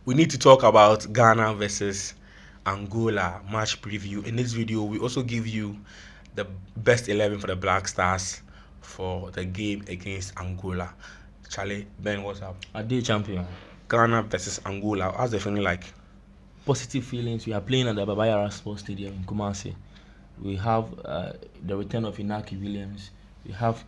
we need to talk about Ghana versus Angola match preview. In this video, we also give you the best 11 for the Black Stars for the game against Angola. Charlie, Ben, what's up? Addo champion. Ghana versus Angola. How's the feeling like? Positive feelings. We are playing at the Babayara Sports Stadium in Kumasi. We have the return of Inaki Williams. We have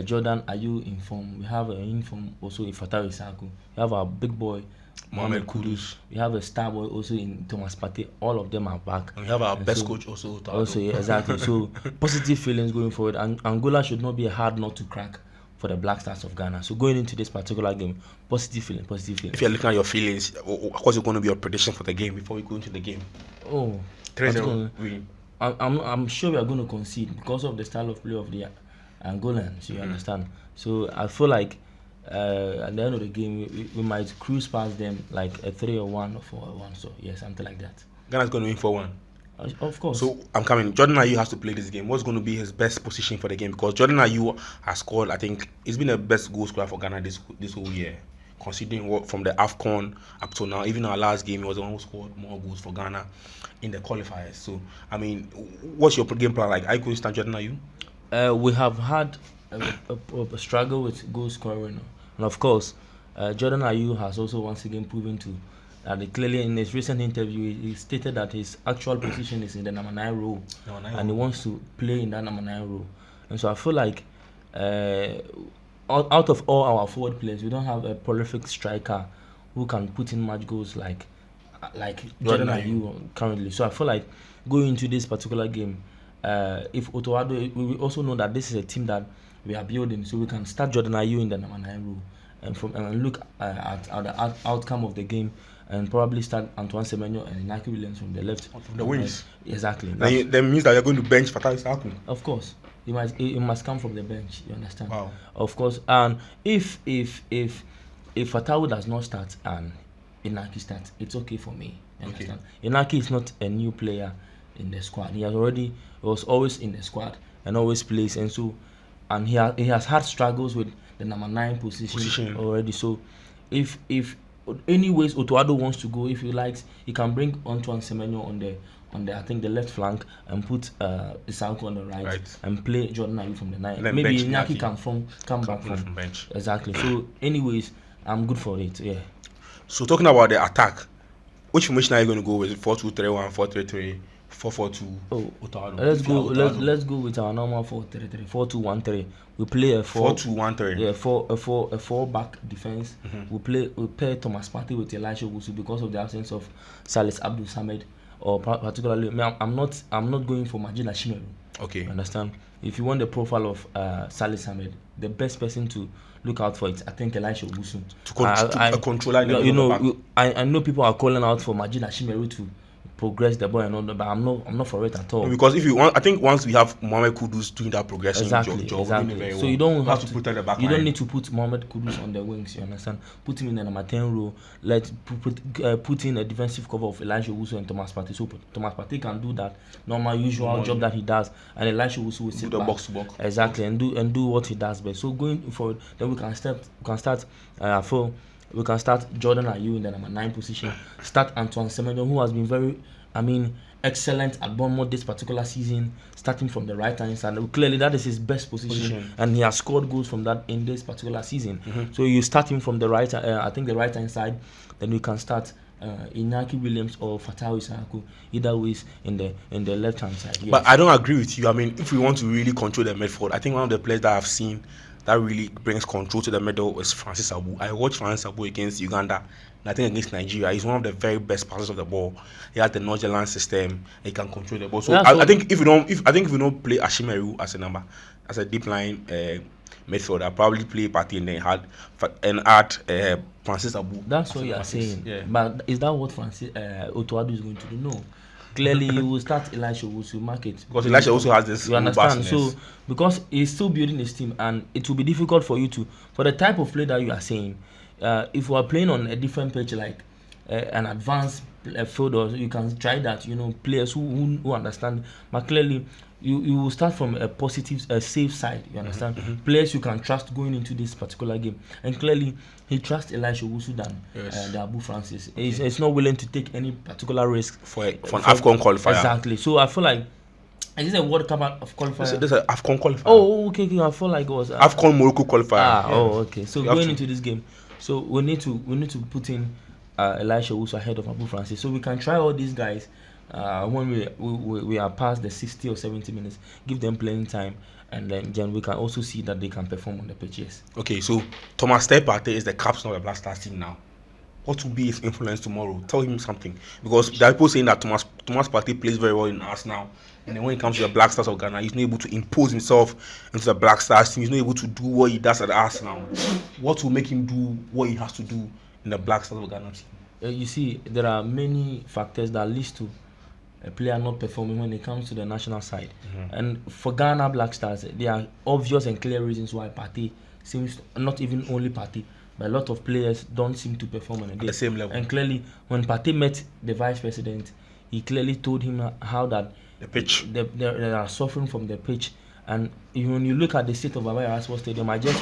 Jordan Ayew in form. We have in form also in Fatawu Issahaku. We have our big boy Mohamed Kudus. We have a star boy also in Thomas Partey. All of them are back. And we have our best coach also. Yeah, exactly. So positive feelings going forward. And Angola should not be a hard nut to crack for the Black Stars of Ghana. So going into this particular game, positive feeling. If you're looking at your feelings, what's going to be your prediction for the game before we go into the game? 3-0 win. I'm sure we are going to concede because of the style of play of the Angolans. You understand? So I feel like at the end of the game, we might cruise past them like a 3-1 or 4-1. So yeah, something like that. Ghana's going to win 4-1. Of course. So I'm coming. Jordan Ayew has to play this game. What's going to be his best position for the game? Because Jordan Ayew has scored, I think, he's been the best goal scorer for Ghana this whole year. Considering what from the AFCON up to now, even our last game, he was the one who scored more goals for Ghana in the qualifiers. So, I mean, what's your game plan like? Are you going to start Jordan Ayew? We have had a struggle with goal scoring. And of course, Jordan Ayew has also once again proven to clearly in his recent interview, he stated that his actual position is in the number 9 role, and he wants to play in that number 9 role. And so I feel like out of all our forward players, we don't have a prolific striker who can put in much goals like Jordan Ayew currently. So I feel like going into this particular game, if Otto Addo, we also know that this is a team that we are building, so we can start Jordan Ayew in the number 9 role and look at the outcome of the game. And probably start Antoine Semenyo and Inaki Williams from the left. From the wings. Exactly. That means that you're going to bench Fatawu Issahaku. Of course. It must come from the bench, you understand? Wow. Of course. And if Fatawu does not start and Inaki starts, it's okay for me. You understand? Inaki is not a new player in the squad. He was always in the squad and always plays, and he has had struggles with the number 9 position already. So if anyways Otto Addo wants to go, if he likes, he can bring Antoine Semenyo on the I think the left flank and put Issahaku on the right and play Jordan Ayew from the 9. Maybe Inaki can come back from bench. Exactly. So anyways, I'm good for it. Yeah. So talking about the attack, which formation are you going to go with? 4-2-3-1, 4-3-3, 4-4-2? Let's go with our normal 4-3-3, 4-2-1-3. We play a 4-2-1-3. Yeah, a 4 back defense. We pair Thomas Partey with Elisha Owusu because of the absence of Salis Abdul Samed, or particularly I'm not going for Majid Ashimeru. Okay. Understand? If you want the profile of Salis Samed, the best person to look out for it, I think Elisha Owusu. To controller. I know people are calling out for Majid Ashimeru to progress the ball and all that, but I'm not for it at all. Because if you want, I think once we have Mohamed Kudus doing that progression exactly. Very so you don't have to put on the back you line. don't need to put Mohamed Kudus on the wings, you understand? Put him in the number 10 row. Put in a defensive cover of Elisha Owusu and Thomas Partey. So Thomas Partey can do that normal usual job that he does, and Elisha Owusu will sit the back. box to box. Exactly, and do what he does best. So going forward, then we can start we can start Jordan Ayew in the number 9 position. Start Antoine Semenyo, who has been very, excellent at Bournemouth this particular season, starting from the right hand side. Clearly, that is his best position, and he has scored goals from that in this particular season. So you start him from the right, I think the right hand side. Then you can start Inaki Williams or Fatawu Issahaku, either ways in the left hand side. Yes. But I don't agree with you. I mean, if we want to really control the midfield, I think one of the players that I've seen that really brings control to the middle is Francis Abu. I watched Francis Abu against Uganda, and I think against Nigeria. He's one of the very best passers of the ball. He has the nonchalant system. He can control the ball. So, I think if we don't play Ashimeru as a deep line midfielder, probably play Partey and add Francis Abu. That's what you are saying. Yeah. But is that what Otto Addo is going to do? No. Clearly, you will start Elisha Owusu market because Elisha also has this. You understand? So because he's still building his team, and it will be difficult for you for the type of play that you are saying. If you are playing on a different pitch like an advanced field, or you can try that. Players who understand. But clearly, you will start from a positive, a safe side. You understand? Players you can trust going into this particular game, and clearly he trusts Elisha Owusu than the Abu Francis. He's not willing to take any particular risk for an AFCON qualifier. Exactly. So I feel like. Is this a World Cup of qualifier? This is an AFCON qualifier. Oh, okay. I feel like it was AFCON Morocco qualifier. Oh, okay. So going into this game, so we need to put in Elisha Owusu ahead of Abu Francis, so we can try all these guys when we are past the 60 or 70 minutes. Give them playing time, and then we can also see that they can perform on the pitch. Yes. Okay. So Thomas Partey is the captain of the Black Stars team now. What will be his influence tomorrow? Tell him something, because there are people saying that Thomas Partey plays very well in Arsenal, and then when it comes to the Black Stars of Ghana, he's not able to impose himself into the Black Stars team. He's not able to do what he does at Arsenal. What will make him do what he has to do in the Black Stars of Ghana team? You see, there are many factors that lead to a player not performing when it comes to the national side. And for Ghana Black Stars, there are obvious and clear reasons why Partey seems, not even only Partey, but a lot of players don't seem to perform on a day. At the same level. And clearly, when Partey met the vice president, he clearly told him how that the pitch, they are suffering from the pitch. And when you look at the state of Baba Sports Stadium, I just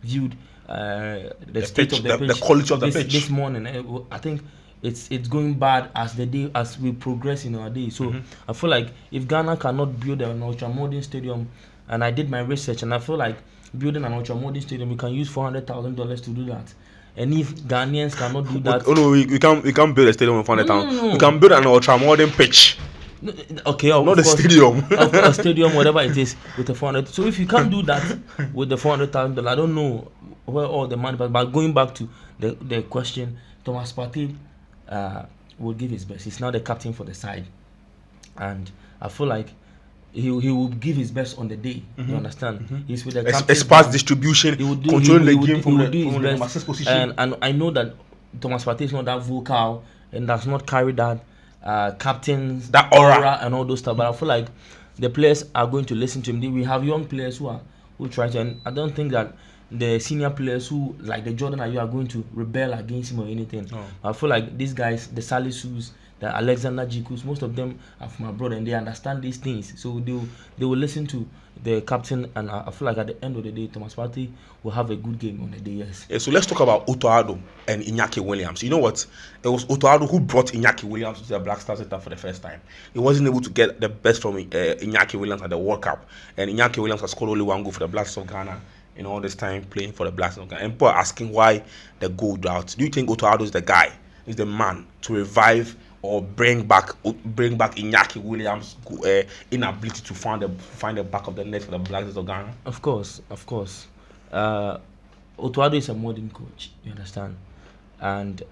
viewed the state pitch, of the pitch, the quality of the pitch this morning. I think it's going bad as we progress in our day. So I feel like if Ghana cannot build an ultra modern stadium, and I did my research, and I feel like building an ultra modern stadium, we can use $400,000 to do that. And if Ghanaians cannot do that, we can't build a stadium with $400,000. We can build an ultra modern pitch. Okay, not the stadium. A stadium, whatever it is, with the 400. So if you can't do that with the $400,000, I don't know where all the money. But going back to the question, Thomas Partey will give his best. He's now the captain for the side, and I feel like he will give his best on the day. You understand? He's with the captain. Pass distribution, controlling the game from the assist position. And I know that Thomas Partey is not that vocal and does not carry that captain's that aura and all those stuff. But I feel like the players are going to listen to him. We have young players who try to, and I don't think that the senior players who like the Jordan Ayew are going to rebel against him or anything. I feel like these guys, the Salisus, the Alexander Jikus, most of them are from abroad and they understand these things. So they will listen to the captain, and I feel like at the end of the day, Thomas Partey will have a good game on the day. Yes. Yeah, so let's talk about Otto Addo and Iñaki Williams. You know what? It was Otto Addo who brought Iñaki Williams to the Black Stars setup for the first time. He wasn't able to get the best from Iñaki Williams at the World Cup, and Iñaki Williams has scored only one goal for the Black Stars of Ghana in all this time playing for the Black Stars of Ghana. And people are asking why the goal drought. Do you think Otto Addo is the guy, is the man to revive or bring back Iñaki Williams' inability to find the back of the net for the Black Stars of Ghana? Of course. Otto Addo is a modern coach, you understand, and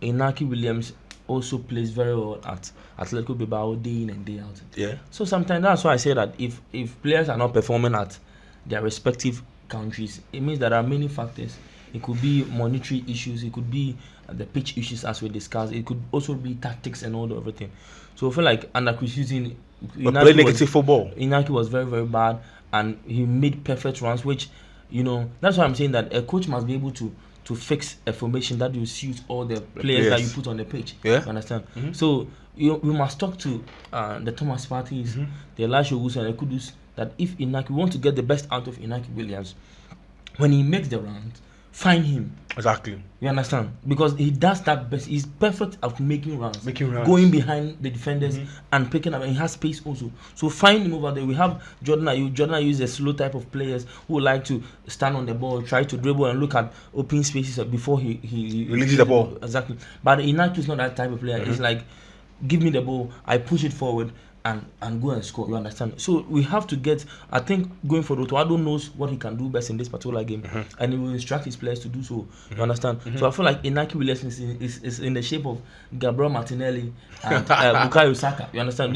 Iñaki Williams also plays very well at Atletico Bilbao day in and day out. Yeah. So sometimes that's why I say that if players are not performing at their respective countries, it means there are many factors. It could be monetary issues, it could be the pitch issues as we discussed, it could also be tactics and all the everything. So I feel like under Chris Hughton, Iñaki was very, very bad, and he made perfect runs, which, that's why I'm saying that a coach must be able to fix a formation that will suit all the players that you put on the pitch. Yeah. You understand? So we must talk to the Thomas Partey's, the Elisha Owusu and the Kudus, that if Iñaki, we want to get the best out of Iñaki Williams, when he makes the round, find him. Exactly. You understand? Because he does that best. He's perfect at making runs. Going behind the defenders and picking up. And he has space also. So find him over there. We have Jordan Ayew. Jordan Ayew is a slow type of players who like to stand on the ball, try to dribble and look at open spaces before he releases the ball. Exactly. But Iñaki is not that type of player. It's like, give me the ball, I push it forward, and go and score. You understand? So we have to get, I think, going forward, Otto Addo knows what he can do best in this particular game, and he will instruct his players to do so. You understand? So I feel like Iñaki Williams is in the shape of Gabriel Martinelli and Bukayo Saka. You understand?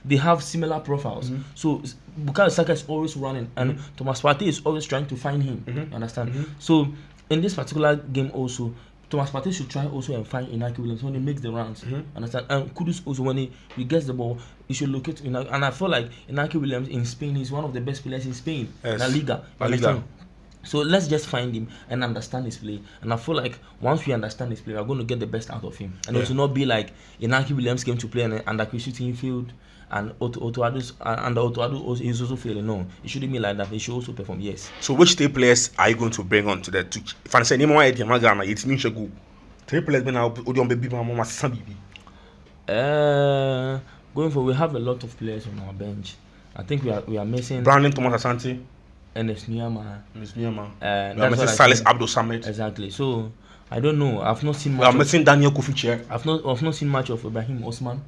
They have similar profiles. So Bukayo Saka is always running, and Thomas Partey is always trying to find him. You understand? So in this particular game also, Thomas Partey should try also and find Iñaki Williams when he makes the rounds. Understand? And Kudus also, when he gets the ball, he should locate Iñaki. And I feel like Iñaki Williams in Spain is one of the best players in Spain. Yes. La Liga. So let's just find him and understand his play. And I feel like once we understand his play, we're going to get the best out of him. And it will not be like Inaki Williams came to play and under Chris Shooting failed, and Otto Addo is also failing. No, it shouldn't be like that. He should also perform. Yes. So which 3 players are you going to bring on to the? If I say name one idea, Ghana, it means go. 3 players been out. Odion baby, mama, Sabibi. Going forward, we have a lot of players on our bench. I think we are missing Brandon Thomas Asante. Enes Niyama. We are missing Salis Abdul Samad. Exactly. So I don't know. I've not seen much. We are missing Daniel Kofi. I've not seen much of Ibrahim Osman,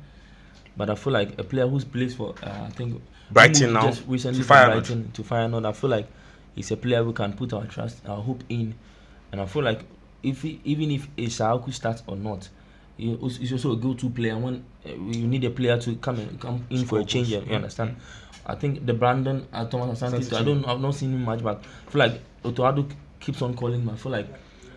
but I feel like a player who's plays for I think Brighton now. Just recently to Brighton to Feyenoord. I feel like he's a player we can put our trust, our hope in, and I feel like even if Isaaku starts or not, he's also a go-to player when you need a player to come in for a change. You understand? I think the Brandon Thomas Asante, I've not seen him much, but I feel like Otto Addo keeps on calling him. I feel like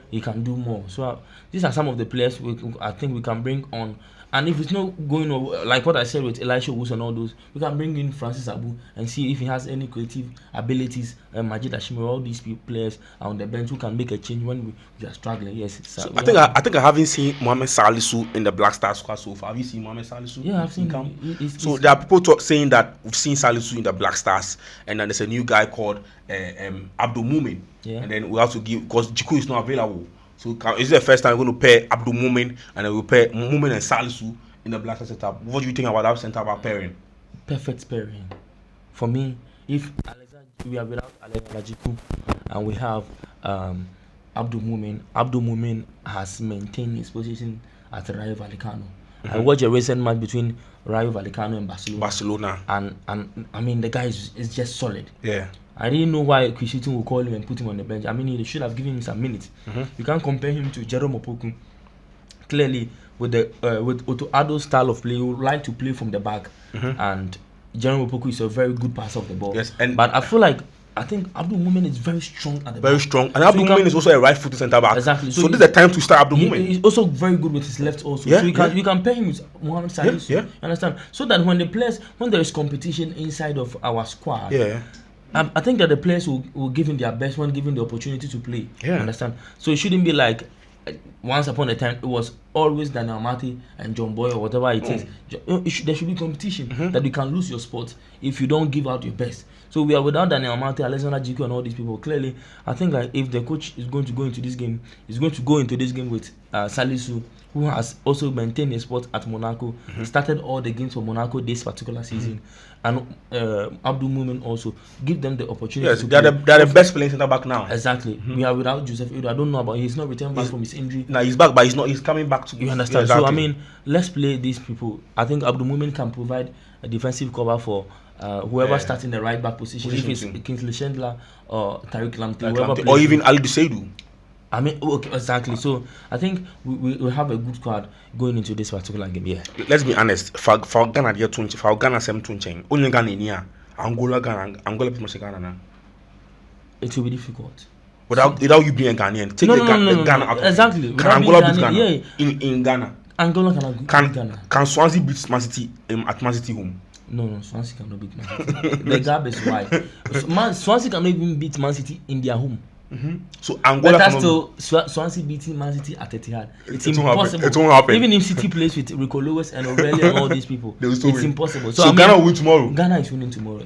he can do more. So these are some of the players I think we can bring on. And if it's not going over, like what I said with Elisha Woods and all those, we can bring in Francis Abu and see if he has any creative abilities. Majid Ashimura, all these players are on the bench who can make a change when we are struggling. Yes. So I think I haven't seen Mohamed Salisu in the Black Stars squad so far. Have you seen Mohamed Salisu? Yeah, I've seen him. So there are people saying that we've seen Salisu in the Black Stars, and then there's a new guy called Abdul Mumin. Yeah. And then we have to give, because Jiku is not available. So is it the first time we're going to pair Abdul Mumin and then we'll pair Mumin and Salisu in the Black Stars setup? What do you think about that setup pairing? Perfect pairing. For me, if we are without Alexander Jiku and we have Abdul Mumin has maintained his position at Rayo Vallecano. I watched a recent match between Rayo Vallecano and Barcelona. And I mean, the guy is just solid. Yeah. I didn't know why Chris Shooting would call him and put him on the bench. I mean, he should have given him some minutes. You can't compare him to Jerome Opoku. Clearly, with Otto Addo's style of play, he would like to play from the back. And Jerome Opoku is a very good passer of the ball. Yes, but I think Abdul Mumin is very strong at the back. Very strong. And Abdul Mumin is also a right-footed centre back. Exactly. So this is the time to start Abdul Mumin. He's also very good with his left also. Yeah, so you can pair him with Mohamed Salisu. Yeah. You understand? So that when there is competition inside of our squad, I think that the players will give him their best when given the opportunity to play. Yeah. You understand? So it shouldn't be like once upon a time it was always Daniel Amati and John Boy or whatever it is. There should be competition that you can lose your spot if you don't give out your best. So we are without Daniel Amati, Alexander Jiku and all these people. Clearly, I think like if the coach is going to go into this game, he's going to go into this game with Salisu, who has also maintained his spot at Monaco. He started all the games for Monaco this particular season. And Abdul Mumin also give them the opportunity. Yes, they're the best playing centre back now. Exactly. We are without Joseph Edo. I don't know about him. He's not returned back from his injury. No, he's back, but he's coming back to. You understand? Exactly. So I mean, let's play these people. I think Abdul Mumin can provide a defensive cover for whoever starts in the right back position. If it's Kingsley Schindler or Tariq Lamptey, or even Ali Duseidu. I mean, okay, exactly. So I think we have a good squad going into this particular game. Yeah. Let's be honest. For Ghana, dear 20. For Ghana, 7-20. Only Ghana in here. Angola, Ghana now. It will be difficult. Without you being a Ghanaian, take the Ghana out. Exactly. Can Angola beat Ghana? Yeah. In Ghana. Angola beat Ghana. Can Swansea beat Man City at Man City home? No, Swansea cannot beat Man City. The gap is wide. Swansea cannot even beat Man City in their home. So Angola but still Swansea beating Man City at Etihad. It's impossible. It won't happen. Even if City plays with Rico Lewis and Aurelio and all these people, it's impossible. So Ghana will win tomorrow. Ghana is winning tomorrow.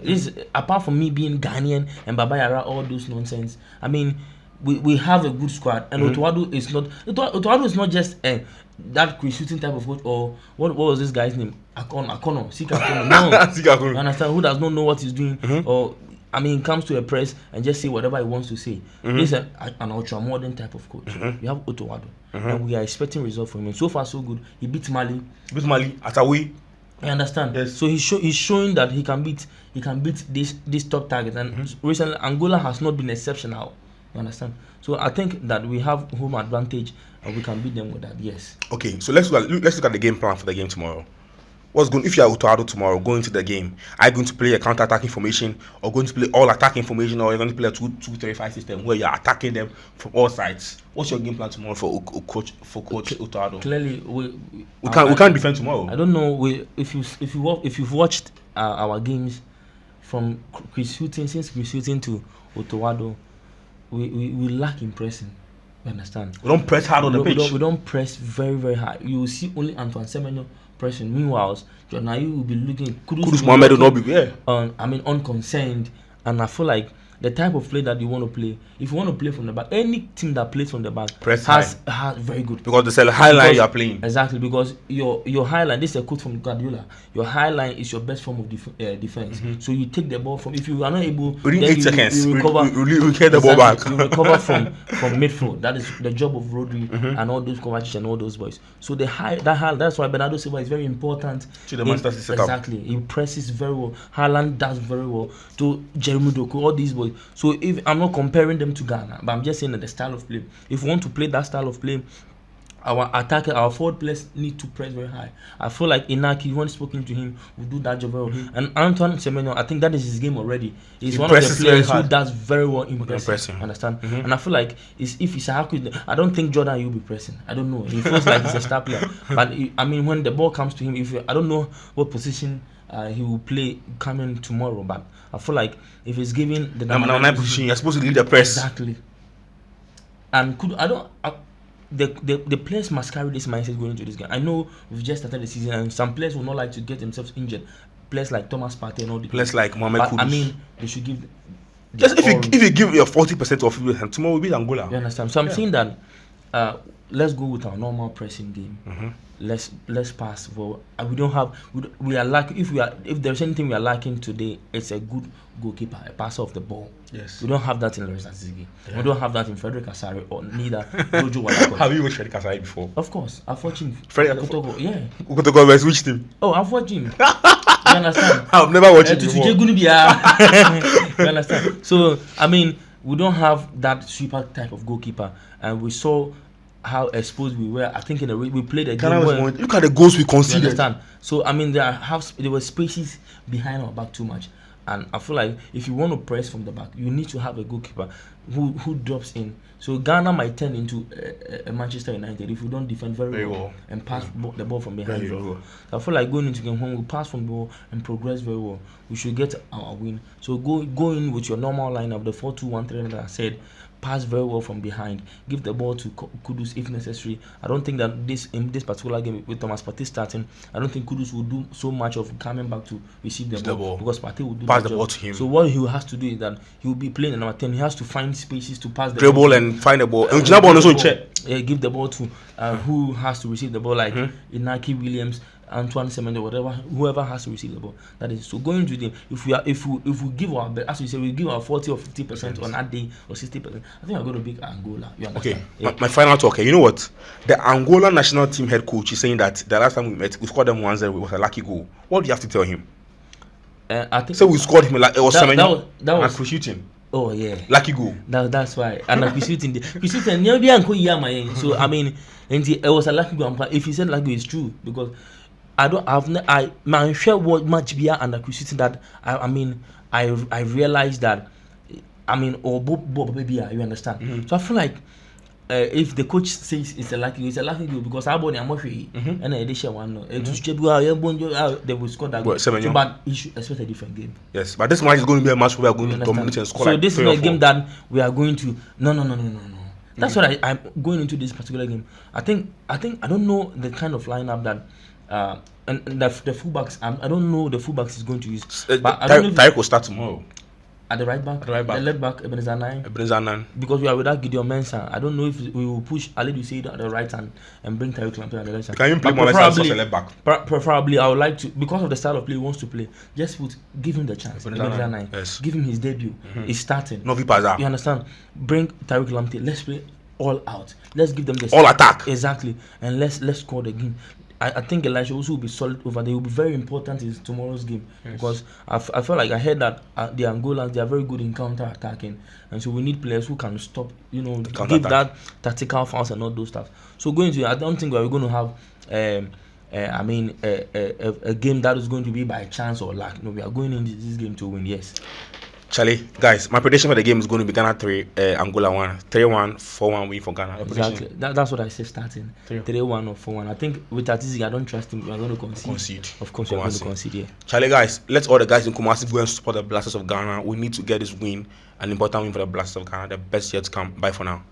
Apart from me being Ghanaian and Baba Yara, all those nonsense. I mean, we have a good squad, and Otto Addo is not. Otto Addo is not just that Chris Shooting type of coach, or what was this guy's name? Sika Akono. No, Sika Akono. You understand? Who does not know what he's doing, or I mean, comes to a press and just say whatever he wants to say. He's an ultra modern type of coach. We have Otto Addo, and we are expecting results from him. So far, so good. He beat Mali. At away. You understand? Yes. So he's showing that he can beat this top target. And recently, Angola has not been exceptional. You understand? So I think that we have home advantage and we can beat them with that. Yes. Okay. So let's look at the game plan for the game tomorrow. If you are Otto Addo tomorrow going to the game, are you going to play a counter-attacking formation or going to play all attacking formation, or are you going to play a 2-3-5 system where you are attacking them from all sides? What's your game plan tomorrow for Coach Otto Addo? Clearly, we can't defend tomorrow. I don't know if you've watched our games from Chris Shooting to Otto Addo. we lack in pressing. You understand? We don't press hard on the pitch. We don't press very, very high. You will see only Antoine Semenyo pressing. Meanwhile, Jordan Ayew will be looking. Kudus Mohamed will not be there. Unconcerned. And I feel like the type of play that you want to play, if you want to play from the back, any team that plays from the back has very good. Because the high line you are playing. Exactly, because your high line, this is a quote from Guardiola, your high line is your best form of defense. So you take the ball from, if you are not able, within 8 seconds, you recover. You get the ball back. You recover from midfield. That is the job of Rodri and all those Kovacic and all those boys. So that's why Bernardo Silva is very important. To the Manchester City setup. Exactly, he presses very well. Haaland does very well. To Jeremy Doku, all these boys. So if I'm not comparing them to Ghana, but I'm just saying that the style of play. If we want to play that style of play, our forward players need to press very high. I feel like Inaki, when spoken to him, will do that job very well. And Antoine Semenyo, I think that is his game already. He's one of the players who does very well in pressing. Understand? And I feel like if it's a I don't think Jordan Ayew will be pressing. I don't know. He feels like he's a star player. But when the ball comes to him, I don't know what position he will play coming tomorrow, but I feel like if he's given the number 9 position, you're supposed to lead the press. Exactly. And the players must carry this mindset going into this game. I know we've just started the season, and some players will not like to get themselves injured. Players like Thomas Partey and all the players like Mohamed Kudus. They should give. Just if you give your 40% of it, and tomorrow we beat Angola. You understand? So I'm saying that let's go with our normal pressing game. Let's pass for. We are lacking. If there's anything we are lacking today, it's a good goalkeeper, a passer of the ball. Yes. We don't have that in Loris Azigi. Yeah. We don't have that in Frederick Asare or neither Jojo Wadako. Have you watched Frederick Asare before? Of course, I've watched him. Frederick Kotogo, yeah. Kotogo versus which team? Oh, I've watched him. You understand? I've never watched it before. You understand? So we don't have that super type of goalkeeper, and we saw how exposed we were. I think we played a game where, look at the goals we conceded. You understand? So there were spaces behind our back too much, and I feel like if you want to press from the back, you need to have a goalkeeper who drops in. So Ghana might turn into a Manchester United if we don't defend very well and pass the ball from behind. Very well. So I feel like going into game when we pass from the ball and progress very well, we should get our win. So go in with your normal lineup, the 4-2-1-3 that I said. Pass very well from behind. Give the ball to Kudus if necessary. I don't think that in this particular game with Thomas Partey starting, I don't think Kudus will do so much of coming back to receive the ball because Partey will do pass the ball to him. So what he has to do is that he will be playing at number 10. He has to find spaces to pass the dribble ball and find the ball. And give the ball to who has to receive the ball, like Inaki Williams, Antoine Semenyo, whoever has to receive the ball. That is so going to them. If we give our best, as we say, we give our 40 or 50% on that day or 60%. I think we're going to beat Angola. You understand? Okay. Yeah. My final talk. You know what? The Angola national team head coach is saying that the last time we met, we scored them 1-0. It was a lucky goal. What do you have to tell him? I think so we scored him like it was Semenyo. That was shooting. Oh yeah. Lucky goal. That's why. And I'm shooting. So it was a lucky goal. If he said lucky goal, it's true because. I'm sure what much beer and appreciating that I realized that baby, you understand. So I feel like if the coach says it's a lucky goal because I bought and they share one they will score that goal. So, but you should expect a different game. Yes, but this match is going to be a match where we are going to dominate and score. So this is not a game that we are going to no. That's what I'm going into this particular game. I don't know the kind of lineup that and the fullbacks. I don't know the fullbacks is going to use. But Tariq will start tomorrow. At the right back, the left back, Ebenezer Nine. Because we are without Gideon Mensah. I don't know if we will push Ali Dusaid at the right hand and bring Tariq Lamptey at the left hand. Can you play more as a left back? Preferably, I would like to, because of the style of play he wants to play. Just give him the chance. Ebenezer Nine. Yes. Give him his debut. He's starting. No Vipaza. You understand? Bring Tariq Lamptey. Let's play all out. Let's give them the all attack. Exactly, and let's score the game. I think Elisha also will be solid over there. He will be very important in tomorrow's game because I feel like I heard that the Angolans, they are very good in counter attacking, and so we need players who can stop, give that tactical fouls and all those stuff. So going to, I don't think we're going to have a game that is going to be by chance or luck. No, we are going into this game to win. Yes. Charlie, guys, my prediction for the game is going to be Ghana 3, Angola 1. 3-1, 4-1 win for Ghana. Exactly. That's what I say starting. 3-1 or 4-1. I think with Atizi, I don't trust him. We are going to concede. Of course, we are going to concede, yeah. Charlie, guys, let's all the guys in Kumasi go and support the Blasters of Ghana. We need to get this win, an important win for the Blasters of Ghana. The best yet to come. Bye for now.